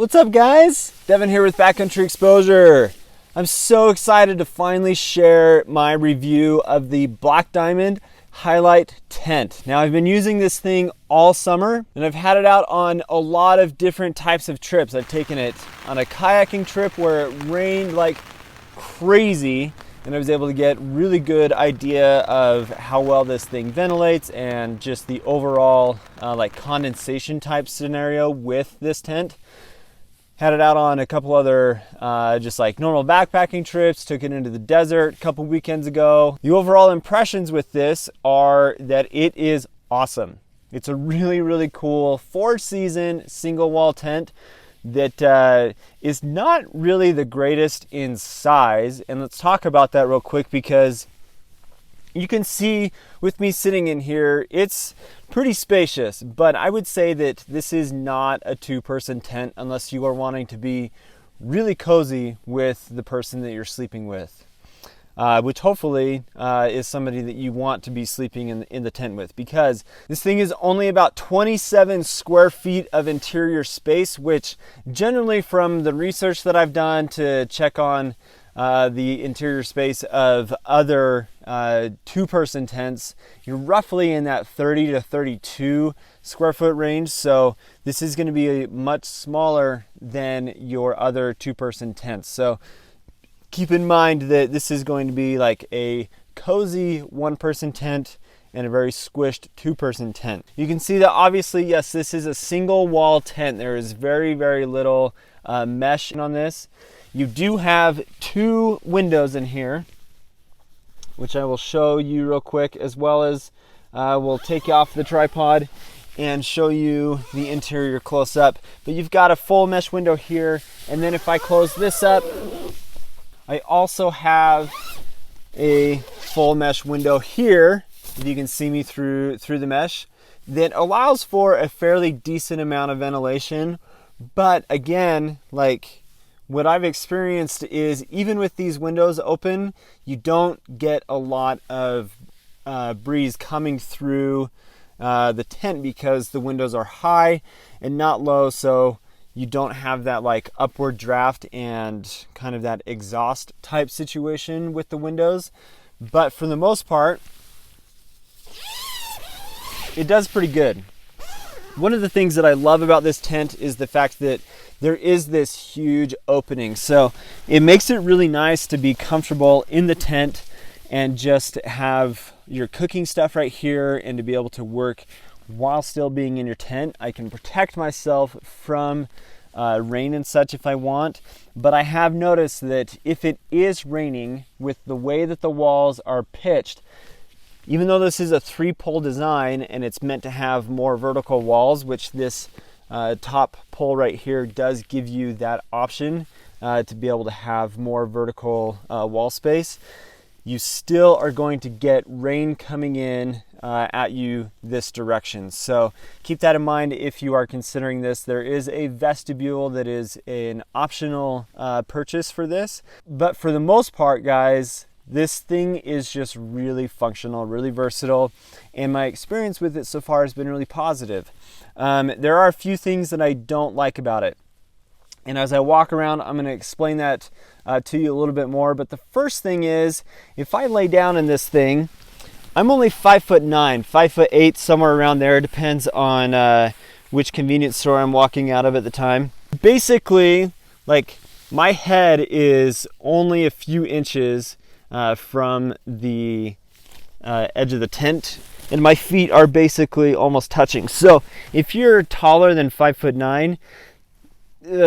What's up, guys? Devin here with Backcountry Exposure. I'm so excited to finally share my review of the Black Diamond HiLight tent. Now, I've been using this thing all summer and I've had it out on a lot of different types of trips. I've taken it on a kayaking trip where it rained like crazy and I was able to get really good idea of how well this thing ventilates and just the overall like condensation type scenario with this tent. Had it out on a couple other just like normal backpacking trips, took it into the desert a couple weekends ago. The overall impressions with this are that it is awesome. It's a really, really cool 4-season single wall tent that is not really the greatest in size. And let's talk about that real quick, because you can see with me sitting in here, it's pretty spacious, but I would say that this is not a 2-person tent unless you are wanting to be really cozy with the person that you're sleeping with, which hopefully is somebody that you want to be sleeping in the tent with, because this thing is only about 27 square feet of interior space, which generally from the research that I've done to check on the interior space of other 2-person tents, you're roughly in that 30 to 32 square foot range. So this is going to be much smaller than your other 2-person tents. So keep in mind that this is going to be like a cozy 1-person tent and a very squished 2-person tent. You can see that obviously, yes, this is a single wall tent. There is very, very little mesh on this. You do have 2 windows in here, which I will show you real quick, as well as we'll take you off the tripod and show you the interior close up. But you've got a full mesh window here, and then if I close this up, I also have a full mesh window here, if you can see me through the mesh, that allows for a fairly decent amount of ventilation. But again, like, what I've experienced is even with these windows open, you don't get a lot of breeze coming through the tent because the windows are high and not low, so you don't have that like upward draft and kind of that exhaust type situation with the windows. But for the most part, it does pretty good. One of the things that I love about this tent is the fact that there is this huge opening. So it makes it really nice to be comfortable in the tent and just have your cooking stuff right here and to be able to work while still being in your tent. I can protect myself from rain and such if I want, but I have noticed that if it is raining, with the way that the walls are pitched, even though this is a 3-pole design and it's meant to have more vertical walls, which this top pole right here does give you that option to be able to have more vertical wall space, you still are going to get rain coming in at you this direction. So keep that in mind if you are considering this. There is a vestibule that is an optional purchase for this, but for the most part, guys, this thing is just really functional, really versatile, and my experience with it so far has been really positive. There are a few things that I don't like about it, and as I walk around, I'm going to explain that to you a little bit more. But the first thing is, if I lay down in this thing, I'm only 5'9", 5'8", somewhere around there. It depends on which convenience store I'm walking out of at the time. Basically, like, my head is only a few inches from the edge of the tent, and my feet are basically almost touching. So if you're taller than 5'9",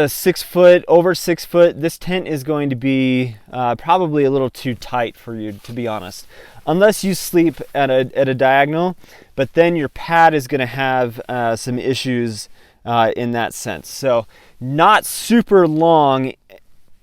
6 foot, over 6 foot, this tent is going to be probably a little too tight for you, to be honest, unless you sleep at a diagonal. But then your pad is going to have some issues in that sense. So not super long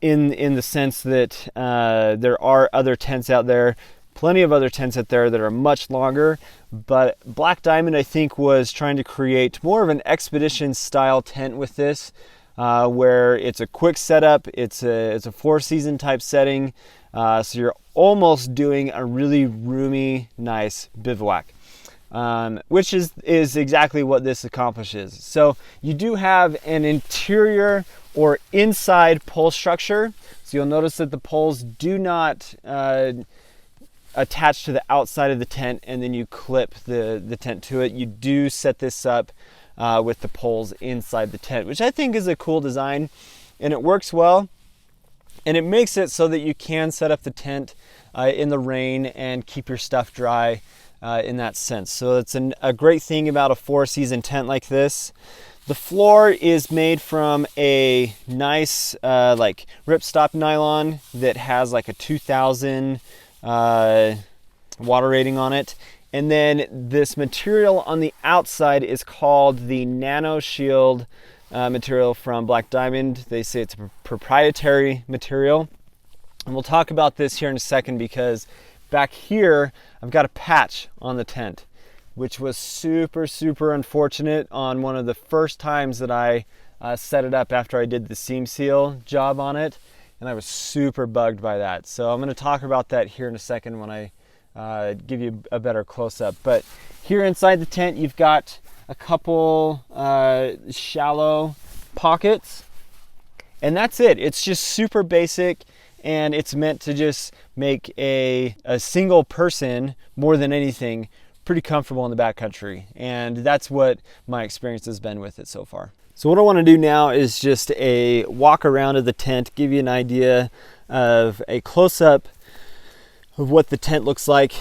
in the sense that there are other tents out there, plenty of other tents out there that are much longer, but Black Diamond, I think, was trying to create more of an expedition style tent with this, where it's a quick setup, it's a 4-season type setting, so you're almost doing a really roomy, nice bivouac. Which is exactly what this accomplishes. So you do have an interior or inside pole structure. So you'll notice that the poles do not attach to the outside of the tent and then you clip the tent to it. You do set this up with the poles inside the tent, which I think is a cool design, and it works well. And it makes it so that you can set up the tent in the rain and keep your stuff dry in that sense. So it's a great thing about a 4-season tent like this. The floor is made from a nice like ripstop nylon that has like a 2000 water rating on it. And then this material on the outside is called the Nano Shield material from Black Diamond. They say it's a proprietary material. And we'll talk about this here in a second, because back here I've got a patch on the tent, which was super unfortunate on one of the first times that I set it up after I did the seam seal job on it, and I was super bugged by that. So I'm going to talk about that here in a second when I give you a better close-up. But here inside the tent you've got a couple shallow pockets, and that's it. It's just super basic, and it's meant to just make a single person, more than anything, pretty comfortable in the backcountry, and that's what my experience has been with it so far. So what I want to do now is just a walk around of the tent, give you an idea of a close-up of what the tent looks like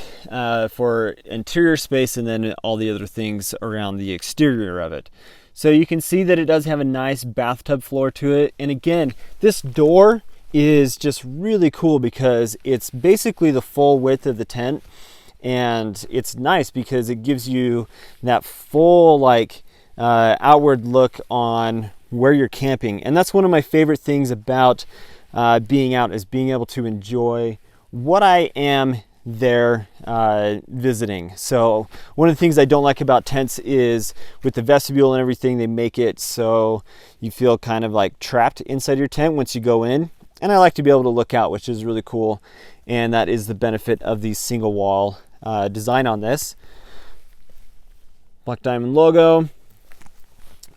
for interior space, and then all the other things around the exterior of it. So you can see that it does have a nice bathtub floor to it, and again, this door is just really cool because it's basically the full width of the tent. And it's nice because it gives you that full like outward look on where you're camping. And that's one of my favorite things about being out, is being able to enjoy what I am there visiting. So one of the things I don't like about tents is with the vestibule and everything, they make it so you feel kind of like trapped inside your tent once you go in. And I like to be able to look out, which is really cool. And that is the benefit of the single wall design on this. Black Diamond logo.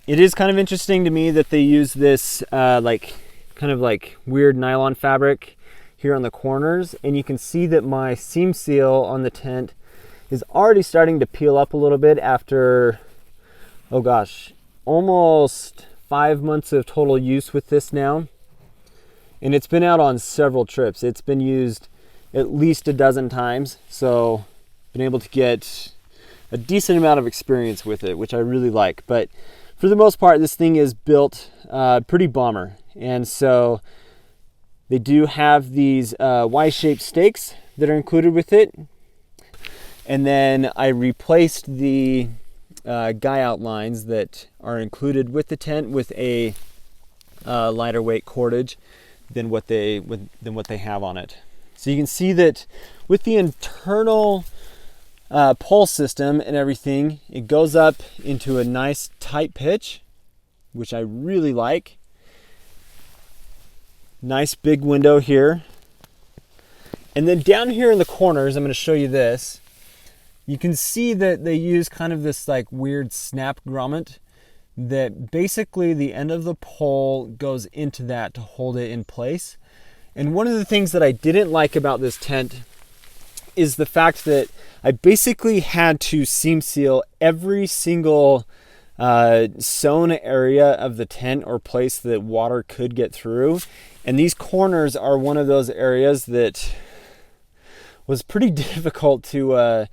It is kind of interesting to me that they use this like kind of like weird nylon fabric here on the corners, and you can see that my seam seal on the tent is already starting to peel up a little bit after, oh gosh, almost 5 months of total use with this now. And it's been out on several trips. It's been used at least a dozen times, so been able to get a decent amount of experience with it, which I really like. But for the most part, this thing is built pretty bomber, and so they do have these Y-shaped stakes that are included with it. And then I replaced the guy outlines that are included with the tent with a lighter weight cordage than what they have on it. So you can see that with the internal pole system and everything, it goes up into a nice tight pitch, which I really like. Nice big window here. And then down here in the corners, I'm going to show you this. You can see that they use kind of this like weird snap grommet that basically the end of the pole goes into that to hold it in place. And one of the things that I didn't like about this tent is the fact that I basically had to seam seal every single sewn area of the tent or place that water could get through. And these corners are one of those areas that was pretty difficult to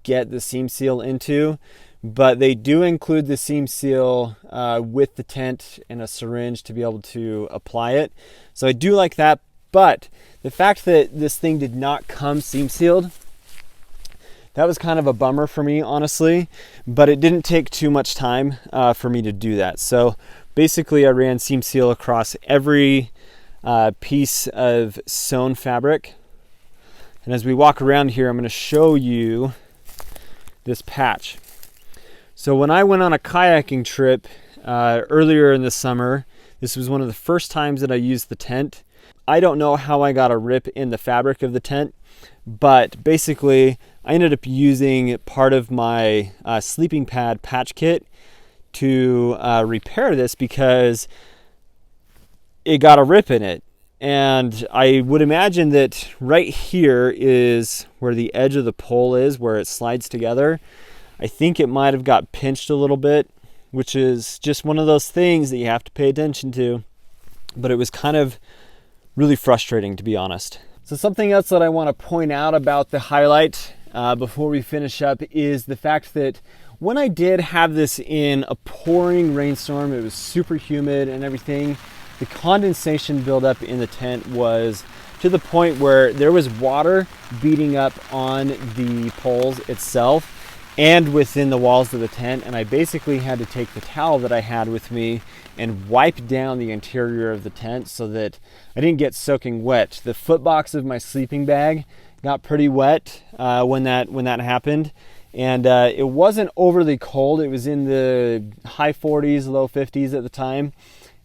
get the seam seal into. But they do include the seam seal with the tent and a syringe to be able to apply it. So I do like that. But the fact that this thing did not come seam sealed, that was kind of a bummer for me, honestly. But it didn't take too much time for me to do that. So basically I ran seam seal across every piece of sewn fabric. And as we walk around here, I'm going to show you this patch. So when I went on a kayaking trip earlier in the summer, this was one of the first times that I used the tent. I don't know how I got a rip in the fabric of the tent, but basically I ended up using part of my sleeping pad patch kit to repair this, because it got a rip in it. And I would imagine that right here is where the edge of the pole is, where it slides together. I think it might have got pinched a little bit, which is just one of those things that you have to pay attention to. But it was kind of really frustrating, to be honest. So something else that I want to point out about the HiLight before we finish up is the fact that when I did have this in a pouring rainstorm, it was super humid and everything, the condensation buildup in the tent was to the point where there was water beating up on the poles itself and within the walls of the tent, and I basically had to take the towel that I had with me and wipe down the interior of the tent so that I didn't get soaking wet. The foot box of my sleeping bag got pretty wet when that happened, and it wasn't overly cold. It was in the high 40s, low 50s at the time,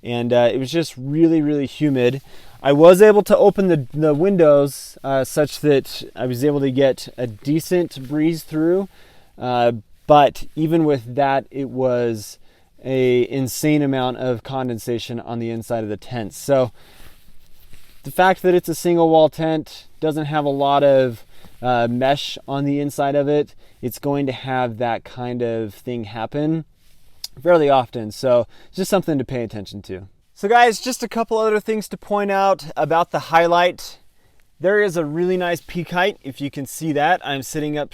and it was just really, really humid. I was able to open the windows such that I was able to get a decent breeze through, but even with that, it was an insane amount of condensation on the inside of the tent. So the fact that it's a single wall tent, doesn't have a lot of mesh on the inside of it, it's going to have that kind of thing happen fairly often. So it's just something to pay attention to. So guys, just a couple other things to point out about the HiLight. There is a really nice peak height, if you can see that. I'm sitting up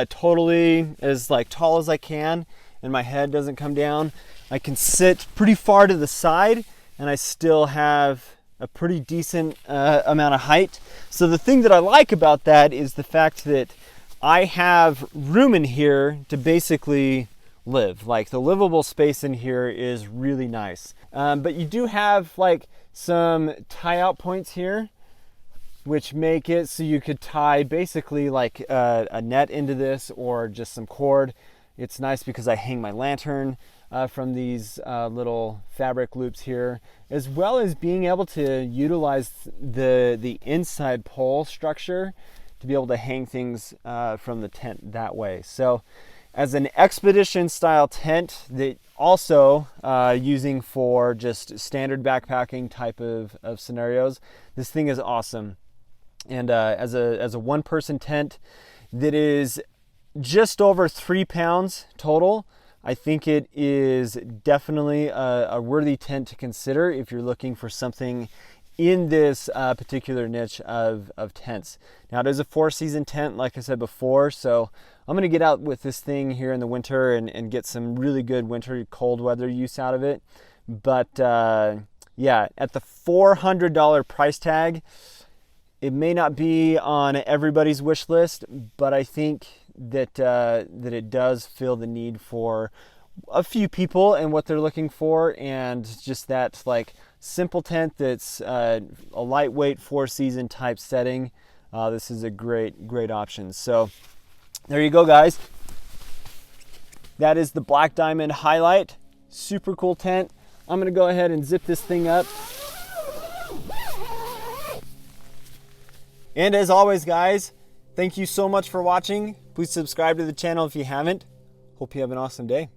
totally as tall as I can, and my head doesn't come down. I can sit pretty far to the side, and I still have a pretty decent amount of height. So the thing that I like about that is the fact that I have room in here to basically live. Like, the livable space in here is really nice. But you do have some tie out points here, which make it so you could tie basically a net into this or just some cord. It's nice because I hang my lantern from these little fabric loops here, as well as being able to utilize the inside pole structure to be able to hang things from the tent that way. So as an expedition style tent that also using for just standard backpacking type of scenarios, this thing is awesome. And as a one person tent that is just over 3 pounds total, I think it is definitely a worthy tent to consider if you're looking for something in this particular niche of tents. Now, it is a 4-season tent, like I said before, so I'm going to get out with this thing here in the winter and get some really good winter cold weather use out of it. But yeah, at the $400 price tag, it may not be on everybody's wish list, but I think that it does fill the need for a few people and what they're looking for, and just that simple tent that's a lightweight 4-season type setting. This is a great option. So there you go, guys. That is the Black Diamond HiLight. Super cool tent. I'm gonna go ahead and zip this thing up. And as always, guys, thank you so much for watching. Please subscribe to the channel if you haven't. Hope you have an awesome day.